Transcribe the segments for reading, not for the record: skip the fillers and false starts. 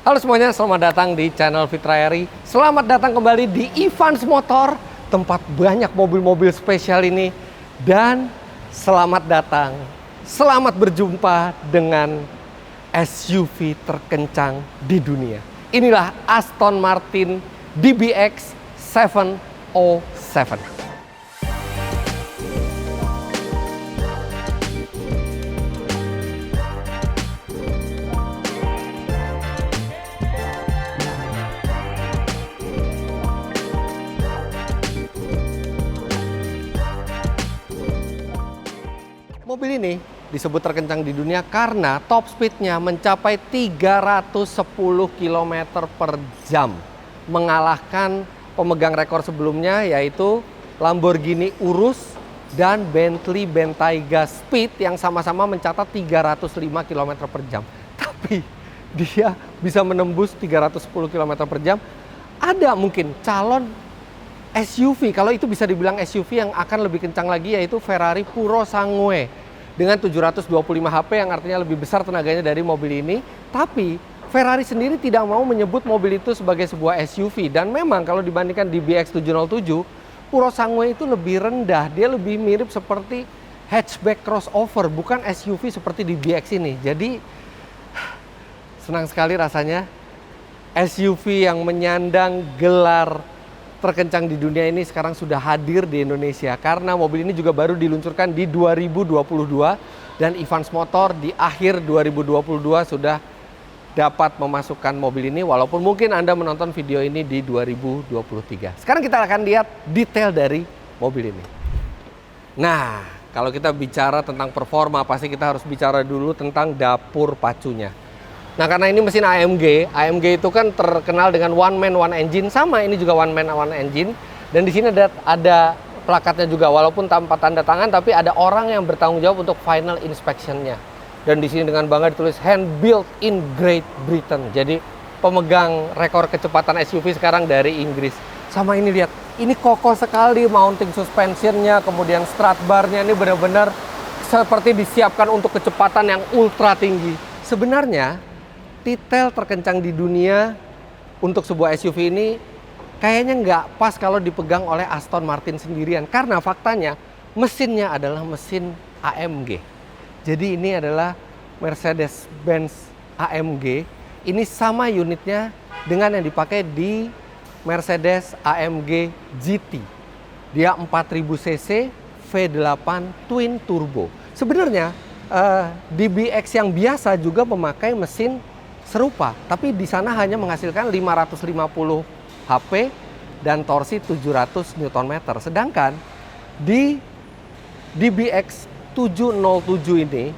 Halo semuanya, selamat datang di channel Fitrayari. Selamat datang kembali di Evans Motor, tempat banyak mobil-mobil spesial ini. Dan selamat datang, selamat berjumpa dengan SUV terkencang di dunia. Inilah Aston Martin DBX 707. Mobil ini disebut terkencang di dunia karena top speednya mencapai 310 km per jam. Mengalahkan pemegang rekor sebelumnya yaitu Lamborghini Urus dan Bentley Bentayga Speed yang sama-sama mencatat 305 km per jam. Tapi dia bisa menembus 310 km per jam. Ada mungkin calon SUV, kalau itu bisa dibilang SUV yang akan lebih kencang lagi yaitu Ferrari Purosangue dengan 725 HP yang artinya lebih besar tenaganya dari mobil ini. Tapi Ferrari sendiri tidak mau menyebut mobil itu sebagai sebuah SUV. Dan memang kalau dibandingkan DBX 707, Purosangue itu lebih rendah. Dia lebih mirip seperti hatchback crossover, bukan SUV seperti DBX ini. Jadi senang sekali rasanya SUV yang menyandang gelar terkencang di dunia ini sekarang sudah hadir di Indonesia, karena mobil ini juga baru diluncurkan di 2022 dan Evans Motor di akhir 2022 sudah dapat memasukkan mobil ini, walaupun mungkin Anda menonton video ini di 2023. Sekarang kita akan lihat detail dari mobil ini. Nah, kalau kita bicara tentang performa, pasti kita harus bicara dulu tentang dapur pacunya. Nah, karena ini mesin AMG itu kan terkenal dengan one man one engine, sama ini juga one man one engine. Dan di sini ada plakatnya juga, walaupun tanpa tanda tangan, tapi ada orang yang bertanggung jawab untuk final inspection-nya. Dan di sini dengan bangga ditulis hand built in Great Britain. Jadi pemegang rekor kecepatan SUV sekarang dari Inggris. Sama ini lihat, ini kokoh sekali mounting suspensionnya, kemudian strut bar-nya ini benar-benar seperti disiapkan untuk kecepatan yang ultra tinggi. Sebenarnya detail terkencang di dunia untuk sebuah SUV ini kayaknya nggak pas kalau dipegang oleh Aston Martin sendirian. Karena faktanya mesinnya adalah mesin AMG. Jadi ini adalah Mercedes-Benz AMG. Ini sama unitnya dengan yang dipakai di Mercedes AMG GT. Dia 4000 cc V8 Twin Turbo. Sebenarnya DBX yang biasa juga memakai mesin serupa, tapi di sana hanya menghasilkan 550 HP dan torsi 700 Nm. Sedangkan di DBX 707 ini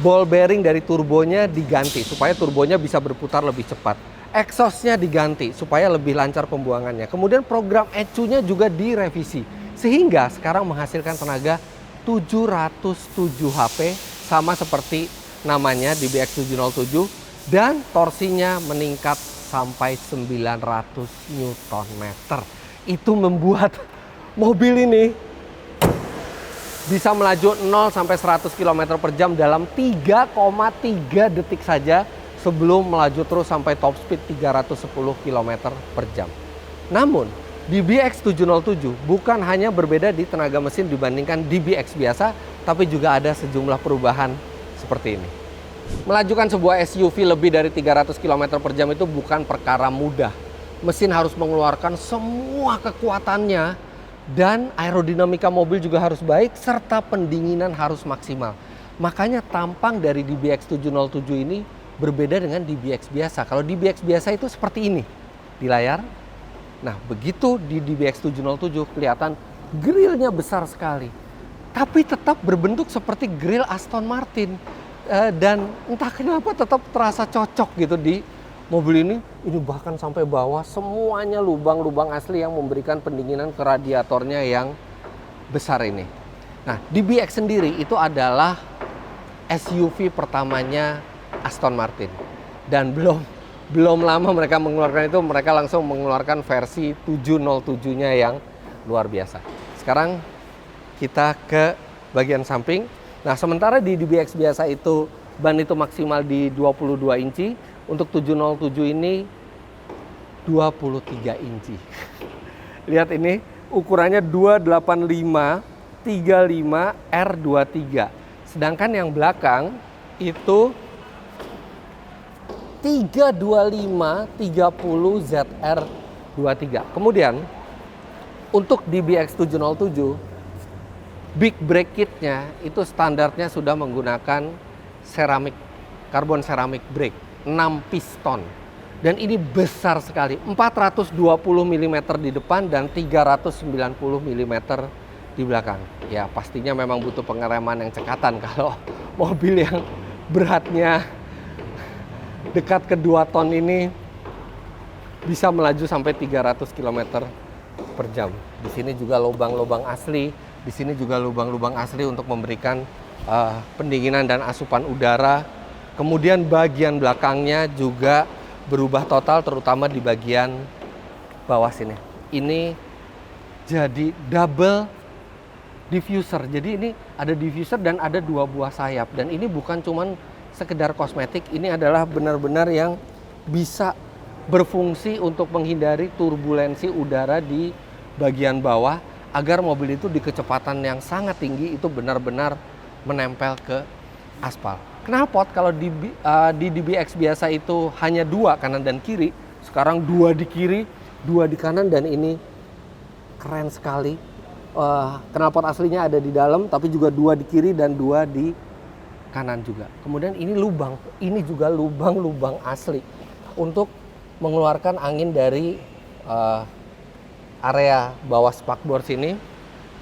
ball bearing dari turbonya diganti supaya turbonya bisa berputar lebih cepat. Exhaustnya diganti supaya lebih lancar pembuangannya. Kemudian program ECU-nya juga direvisi sehingga sekarang menghasilkan tenaga 707 HP, sama seperti namanya DBX 707. Dan torsinya meningkat sampai 900 Nm. Itu membuat mobil ini bisa melaju 0 sampai 100 km per jam dalam 3,3 detik saja sebelum melaju terus sampai top speed 310 km per jam. Namun DBX 707 bukan hanya berbeda di tenaga mesin dibandingkan DBX biasa, tapi juga ada sejumlah perubahan seperti ini. Melajukan sebuah SUV lebih dari 300 km per jam itu bukan perkara mudah. Mesin harus mengeluarkan semua kekuatannya dan aerodinamika mobil juga harus baik serta pendinginan harus maksimal. Makanya tampang dari DBX 707 ini berbeda dengan DBX biasa. Kalau DBX biasa itu seperti ini di layar. Nah, begitu di DBX 707 kelihatan grillnya besar sekali. Tapi tetap berbentuk seperti grill Aston Martin. Dan entah kenapa tetap terasa cocok gitu di mobil ini. Ini bahkan sampai bawah semuanya lubang-lubang asli yang memberikan pendinginan ke radiatornya yang besar ini. Nah, DBX sendiri itu adalah SUV pertamanya Aston Martin. Dan belum lama mereka mengeluarkan itu, mereka langsung mengeluarkan versi 707-nya yang luar biasa. Sekarang kita ke bagian samping. Nah, sementara di DBX biasa itu ban itu maksimal di 22 inci, Untuk 707 ini 23 inci. Lihat ini ukurannya 285 35 R23. Sedangkan yang belakang itu 325 30 ZR23. Kemudian untuk DBX 707 big brake kitnya itu standarnya sudah menggunakan karbon ceramik brake 6 piston. Dan ini besar sekali, 420 mm di depan dan 390 mm di belakang. Ya pastinya memang butuh pengereman yang cekatan kalau mobil yang beratnya dekat ke 2 ton ini bisa melaju sampai 300 km per jam. Di sini juga lubang-lubang asli, di sini juga lubang-lubang asli untuk memberikan pendinginan dan asupan udara. Kemudian bagian belakangnya juga berubah total, terutama di bagian bawah sini. Ini jadi double diffuser. Jadi ini ada diffuser dan ada 2 buah sayap. Dan ini bukan cuman sekedar kosmetik, ini adalah benar-benar yang bisa berfungsi untuk menghindari turbulensi udara di bagian bawah agar mobil itu di kecepatan yang sangat tinggi itu benar-benar menempel ke aspal. Knalpot kalau di DBX biasa itu hanya 2 kanan dan kiri, sekarang 2 di kiri, 2 di kanan, dan ini keren sekali. Knalpot aslinya ada di dalam, tapi juga 2 di kiri dan 2 di kanan juga. Kemudian ini lubang, ini juga lubang-lubang asli untuk mengeluarkan angin dari area bawah spakbor sini.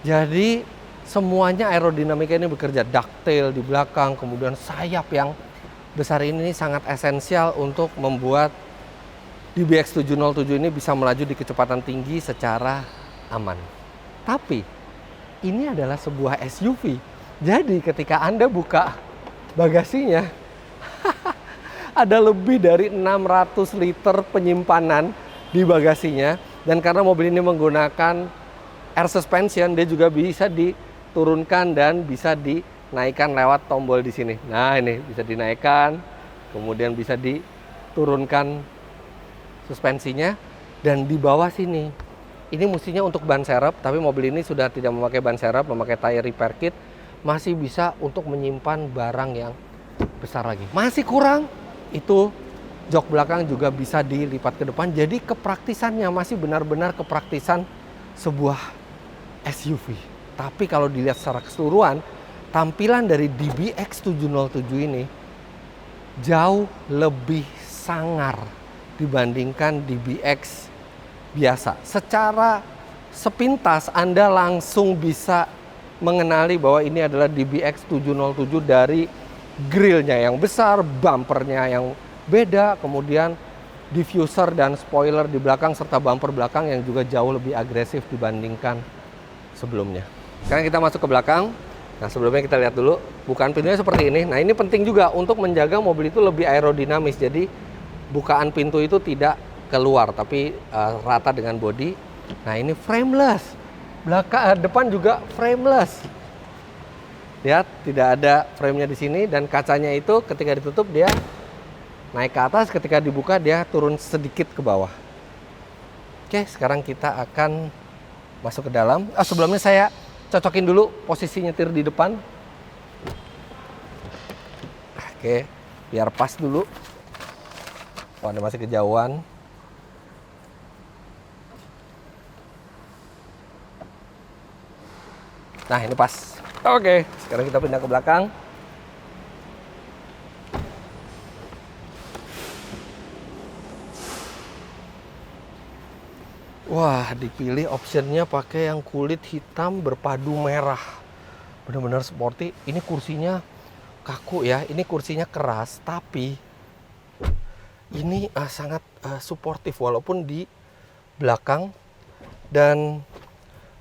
Jadi semuanya aerodinamika ini bekerja, ducktail di belakang, kemudian sayap yang besar ini sangat esensial untuk membuat DBX 707 ini bisa melaju di kecepatan tinggi secara aman. Tapi ini adalah sebuah SUV. Jadi ketika Anda buka bagasinya ada lebih dari 600 liter penyimpanan di bagasinya, dan karena mobil ini menggunakan air suspension, dia juga bisa diturunkan dan bisa dinaikkan lewat tombol di sini. Nah, ini bisa dinaikkan, kemudian bisa diturunkan suspensinya, dan di bawah sini ini mestinya untuk ban serep, tapi mobil ini sudah tidak memakai ban serep, memakai tire repair kit, masih bisa untuk menyimpan barang yang besar lagi. Masih kurang, itu jok belakang juga bisa dilipat ke depan, jadi kepraktisannya masih benar-benar kepraktisan sebuah SUV. Tapi kalau dilihat secara keseluruhan, tampilan dari DBX 707 ini jauh lebih sangar dibandingkan DBX biasa. Secara sepintas Anda langsung bisa mengenali bahwa ini adalah DBX 707 dari grillnya yang besar, bumpernya yang beda, kemudian diffuser dan spoiler di belakang, serta bumper belakang yang juga jauh lebih agresif dibandingkan sebelumnya. Sekarang kita masuk ke belakang. Nah, sebelumnya kita lihat dulu bukaan pintunya seperti ini. Nah, ini penting juga untuk menjaga mobil itu lebih aerodinamis. Jadi bukaan pintu itu tidak keluar, tapi rata dengan bodi. Nah, ini frameless. Depan juga frameless. Lihat, tidak ada frame-nya di sini, dan kacanya itu ketika ditutup dia naik ke atas, ketika dibuka dia turun sedikit ke bawah. Oke, sekarang kita akan masuk ke dalam. Sebelumnya saya cocokin dulu posisi nyetir di depan. Oke, biar pas dulu. Oh, Anda masih kejauhan. Nah, ini pas. Oke, sekarang kita pindah ke belakang. Wah, dipilih optionnya pakai yang kulit hitam berpadu merah. Benar-benar sporty. Ini kursinya kaku ya. Ini kursinya keras, tapi ini sangat suportif walaupun di belakang, dan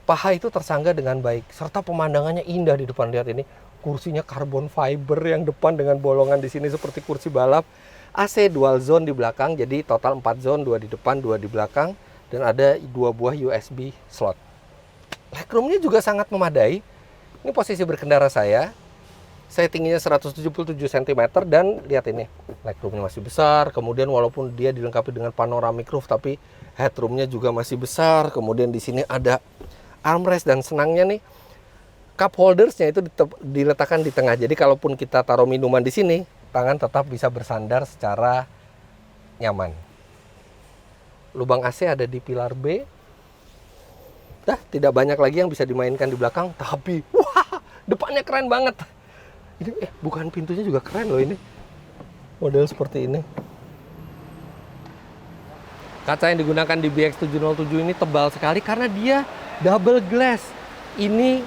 paha itu tersangga dengan baik, serta pemandangannya indah di depan. Lihat ini, kursinya carbon fiber yang depan dengan bolongan di sini seperti kursi balap. AC dual zone di belakang, jadi total 4 zone, 2 di depan, 2 di belakang, dan ada 2 buah USB slot. Legroomnya juga sangat memadai. Ini posisi berkendara saya. saya tingginya 177 cm dan lihat ini, legroomnya masih besar. Kemudian walaupun dia dilengkapi dengan panoramic roof, tapi headroomnya juga masih besar. Kemudian di sini ada armrest dan senangnya nih, cup holdersnya itu diletakkan di tengah. Jadi kalaupun kita taruh minuman di sini, tangan tetap bisa bersandar secara nyaman. Lubang AC ada di pilar B. Tidak banyak lagi yang bisa dimainkan di belakang, tapi wah, depannya keren banget. Ini bukan pintunya juga keren loh ini. Model seperti ini. Kaca yang digunakan di BX707 ini tebal sekali karena dia double glass. Ini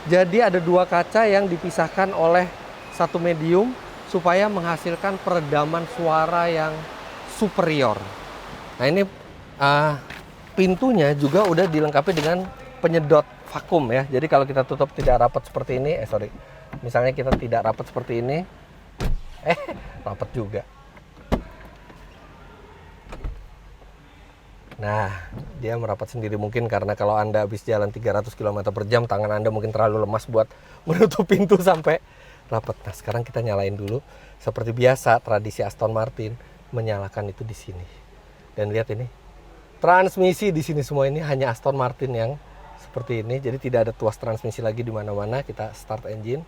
jadi ada dua kaca yang dipisahkan oleh satu medium supaya menghasilkan peredaman suara yang superior. Nah ini pintunya juga udah dilengkapi dengan penyedot vakum ya. Jadi kalau kita tutup tidak rapat seperti ini, misalnya kita tidak rapat seperti ini, rapat juga. Nah, dia merapat sendiri mungkin karena kalau Anda habis jalan 300 km per jam, tangan Anda mungkin terlalu lemas buat menutup pintu sampai rapat. Nah, sekarang kita nyalain dulu. Seperti biasa, tradisi Aston Martin menyalakan itu di sini. Dan lihat ini, transmisi di sini semua ini hanya Aston Martin yang seperti ini. Jadi tidak ada tuas transmisi lagi di mana-mana. Kita start engine.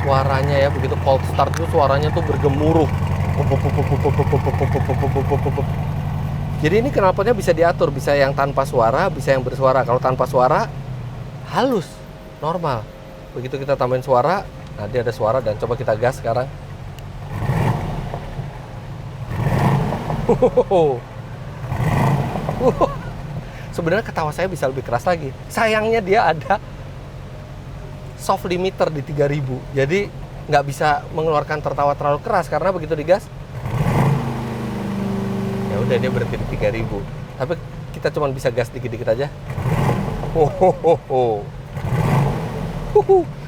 Suaranya ya, begitu cold start itu suaranya tuh bergemuruh. Jadi ini knalpotnya bisa diatur, bisa yang tanpa suara, bisa yang bersuara. Kalau tanpa suara halus, normal. Begitu kita tambahin suara, nah dia ada suara. Dan coba kita gas sekarang. Sebenarnya ketawa saya bisa lebih keras lagi. Sayangnya dia ada soft limiter di 3000, jadi nggak bisa mengeluarkan tertawa terlalu keras karena begitu digas, ya udah dia berhenti di 3000. Tapi kita cuma bisa gas dikit-dikit aja.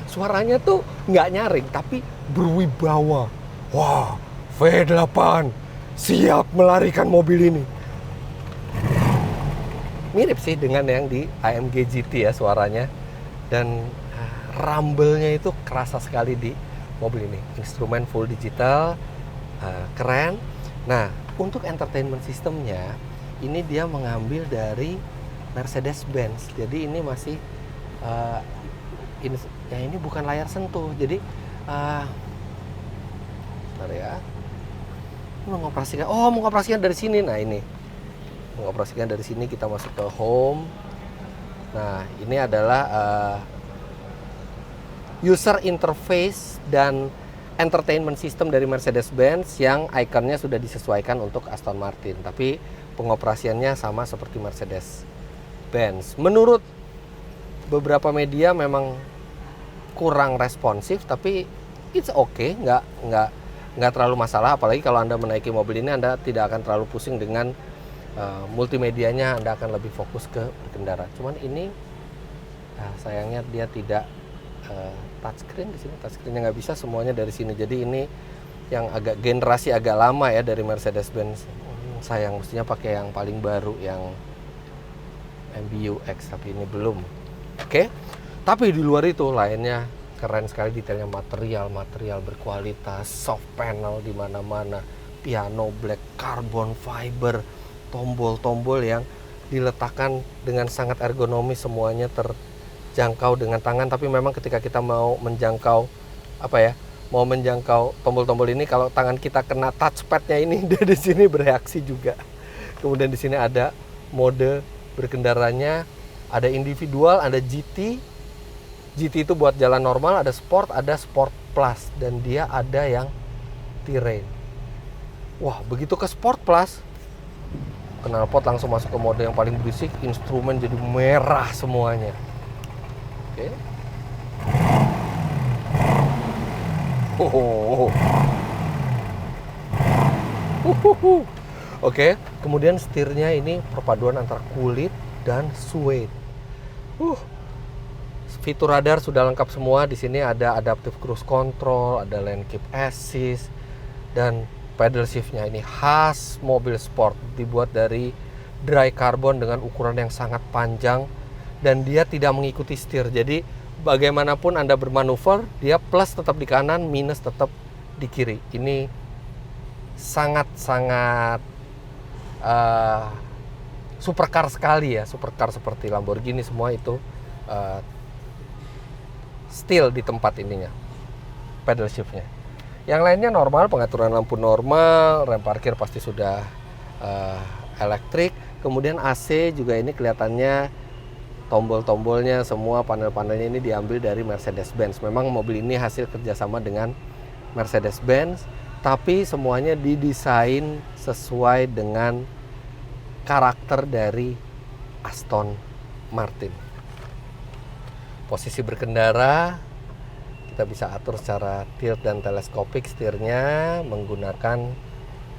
Suaranya tuh nggak nyaring, tapi berwibawa. Wah, V8 siap melarikan mobil ini. Mirip sih dengan yang di AMG GT ya suaranya, dan rumble-nya itu kerasa sekali di mobil ini. Instrumen full digital, keren. Nah, untuk entertainment systemnya, ini dia mengambil dari Mercedes-Benz. Jadi ini masih, ini bukan layar sentuh. Jadi, bentar ya. Mengoperasikan dari sini. Nah ini, mengoperasikan dari sini kita masuk ke home. Nah ini adalah user interface dan entertainment system dari Mercedes-Benz yang ikonnya sudah disesuaikan untuk Aston Martin, tapi pengoperasiannya sama seperti Mercedes-Benz. Menurut beberapa media memang kurang responsif, tapi it's okay, nggak terlalu masalah. Apalagi kalau Anda menaiki mobil ini, Anda tidak akan terlalu pusing dengan multimedianya, Anda akan lebih fokus ke berkendara. Cuman ini sayangnya dia tidak touchscreen. Di sini touchscreennya nggak bisa, semuanya dari sini. Jadi ini yang generasi agak lama ya dari Mercedes-Benz. Sayang, mestinya pakai yang paling baru, yang MBUX, tapi ini belum. Oke. Tapi di luar itu lainnya keren sekali, detailnya, material berkualitas, soft panel di mana-mana, piano black, carbon fiber, tombol-tombol yang diletakkan dengan sangat ergonomis, semuanya terjangkau dengan tangan. Tapi memang ketika kita mau menjangkau tombol-tombol ini, kalau tangan kita kena touchpadnya ini, dia di sini bereaksi juga. Kemudian di sini ada mode berkendaranya, ada individual, ada GT. GT itu buat jalan normal, ada sport plus, dan dia ada yang terrain. Wah, begitu ke sport plus, knalpot langsung masuk ke mode yang paling berisik, instrumen jadi merah semuanya. Oke. Oke, kemudian setirnya ini perpaduan antara kulit dan suede. fitur radar sudah lengkap semua. Di sini ada adaptive cruise control, ada lane keep assist, dan pedal shiftnya ini khas mobil sport, dibuat dari dry carbon dengan ukuran yang sangat panjang, dan dia tidak mengikuti setir. Jadi bagaimanapun Anda bermanuver, dia plus tetap di kanan, minus tetap di kiri. Ini sangat-sangat supercar sekali ya, supercar seperti Lamborghini semua itu steel di tempat ininya, pedal shiftnya. Yang lainnya normal, pengaturan lampu normal, rem parkir pasti sudah elektrik. Kemudian AC juga ini kelihatannya tombol-tombolnya semua, panel-panelnya ini diambil dari Mercedes-Benz. Memang mobil ini hasil kerjasama dengan Mercedes-Benz, tapi semuanya didesain sesuai dengan karakter dari Aston Martin. Posisi berkendara kita bisa atur secara tilt dan teleskopik setirnya menggunakan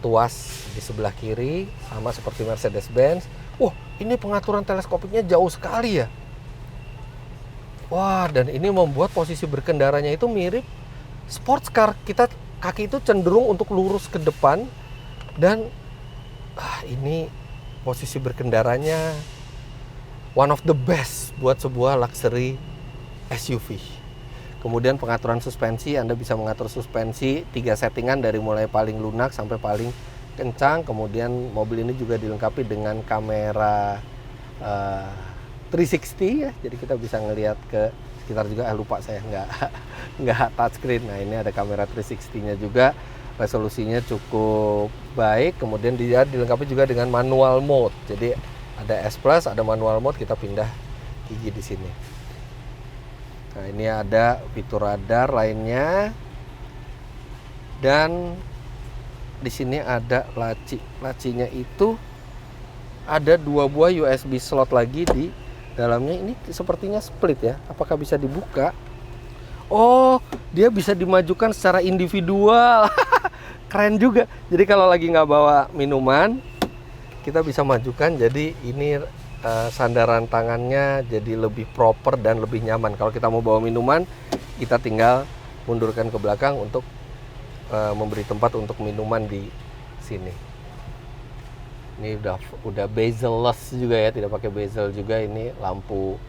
tuas di sebelah kiri, sama seperti Mercedes-Benz. Wah, ini pengaturan teleskopiknya jauh sekali ya. Wah, dan ini membuat posisi berkendaranya itu mirip sports car. Kita kaki itu cenderung untuk lurus ke depan, dan ini posisi berkendaranya one of the best buat sebuah luxury SUV. Kemudian pengaturan suspensi, Anda bisa mengatur suspensi 3 settingan dari mulai paling lunak sampai paling kencang. Kemudian mobil ini juga dilengkapi dengan kamera 360 ya, jadi kita bisa ngelihat ke sekitar juga. Lupa saya nggak touchscreen. Nah, ini ada kamera 360-nya juga, resolusinya cukup baik. Kemudian dia dilengkapi juga dengan manual mode, jadi ada S Plus, ada manual mode, kita pindah gigi di sini. Nah, ini ada fitur radar lainnya, dan di sini ada laci. Lacinya itu ada 2 buah USB slot lagi di dalamnya. Ini sepertinya split ya. Apakah bisa dibuka? Oh, dia bisa dimajukan secara individual. Keren juga. Jadi kalau lagi nggak bawa minuman, kita bisa majukan. Jadi ini sandaran tangannya jadi lebih proper dan lebih nyaman. Kalau kita mau bawa minuman, kita tinggal mundurkan ke belakang untuk memberi tempat untuk minuman di sini. Ini udah bezel-less juga ya, tidak pakai bezel juga. Ini lampu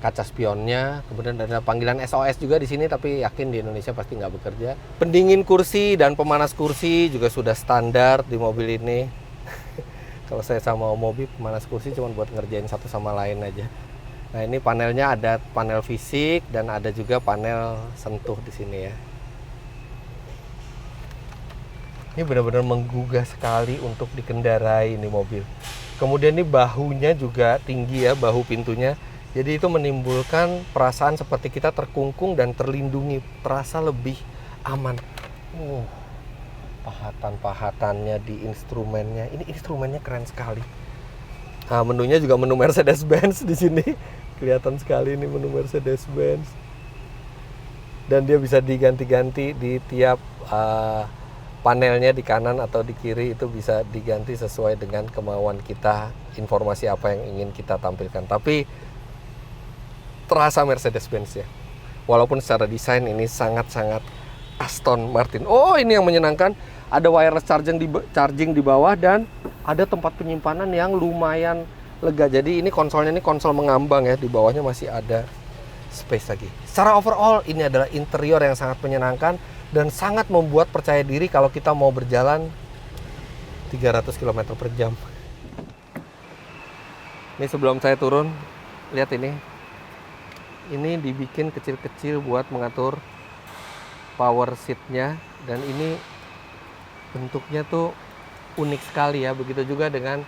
kaca spionnya. Kemudian ada panggilan SOS juga di sini, tapi yakin di Indonesia pasti nggak bekerja. Pendingin kursi dan pemanas kursi juga sudah standar di mobil ini. Kalau saya sama mobil, pemanas kursi cuma buat ngerjain satu sama lain aja. Nah, ini panelnya ada panel fisik dan ada juga panel sentuh di sini ya. Ini benar-benar menggugah sekali untuk dikendarai ini mobil. Kemudian ini bahunya juga tinggi ya, bahu pintunya. Jadi itu menimbulkan perasaan seperti kita terkungkung dan terlindungi, terasa lebih aman. Pahatan-pahatannya di instrumennya, ini instrumennya keren sekali. Nah, menunya juga menu Mercedes-Benz di sini, kelihatan sekali ini menu Mercedes-Benz. Dan dia bisa diganti-ganti di tiap panelnya, di kanan atau di kiri itu bisa diganti sesuai dengan kemauan kita, informasi apa yang ingin kita tampilkan. Tapi terasa Mercedes-Benz ya. Walaupun secara desain ini sangat-sangat Aston Martin. Oh, ini yang menyenangkan. Ada wireless charging di bawah, dan ada tempat penyimpanan yang lumayan lega. Jadi ini konsolnya, ini konsol mengambang ya, di bawahnya masih ada space lagi. Secara overall ini adalah interior yang sangat menyenangkan dan sangat membuat percaya diri kalau kita mau berjalan 300 km per jam. Ini sebelum saya turun, lihat ini. Ini dibikin kecil-kecil buat mengatur power seat-nya, dan ini bentuknya tuh unik sekali ya. Begitu juga dengan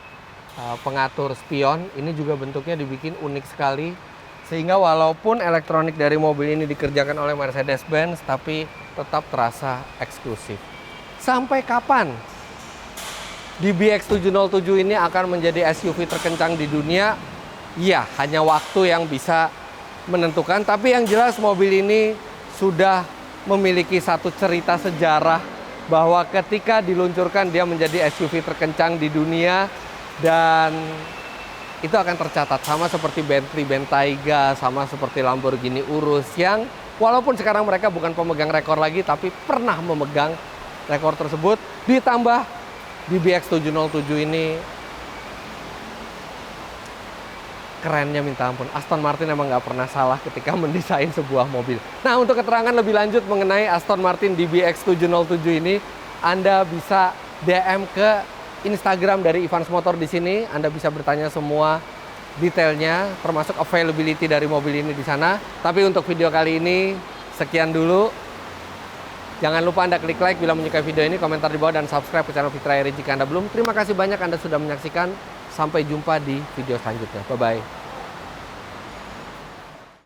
pengatur spion, ini juga bentuknya dibikin unik sekali, sehingga walaupun elektronik dari mobil ini dikerjakan oleh Mercedes-Benz, tapi tetap terasa eksklusif. Sampai kapan DBX707 ini akan menjadi SUV terkencang di dunia? Ya, hanya waktu yang bisa menentukan. Tapi yang jelas mobil ini sudah memiliki satu cerita sejarah, bahwa ketika diluncurkan dia menjadi SUV terkencang di dunia, dan itu akan tercatat. Sama seperti Bentley Bentayga, sama seperti Lamborghini Urus yang walaupun sekarang mereka bukan pemegang rekor lagi, tapi pernah memegang rekor tersebut. Ditambah DBX 707 ini kerennya minta ampun. Aston Martin emang nggak pernah salah ketika mendesain sebuah mobil. Nah, untuk keterangan lebih lanjut mengenai Aston Martin DBX 707 ini, Anda bisa DM ke Instagram dari Ivans Motor di sini. Anda bisa bertanya semua detailnya, termasuk availability dari mobil ini di sana. Tapi untuk video kali ini, sekian dulu. Jangan lupa Anda klik like bila menyukai video ini, komentar di bawah, dan subscribe ke channel Fitra Eri jika Anda belum. Terima kasih banyak Anda sudah menyaksikan. Sampai jumpa di video selanjutnya. Bye-bye.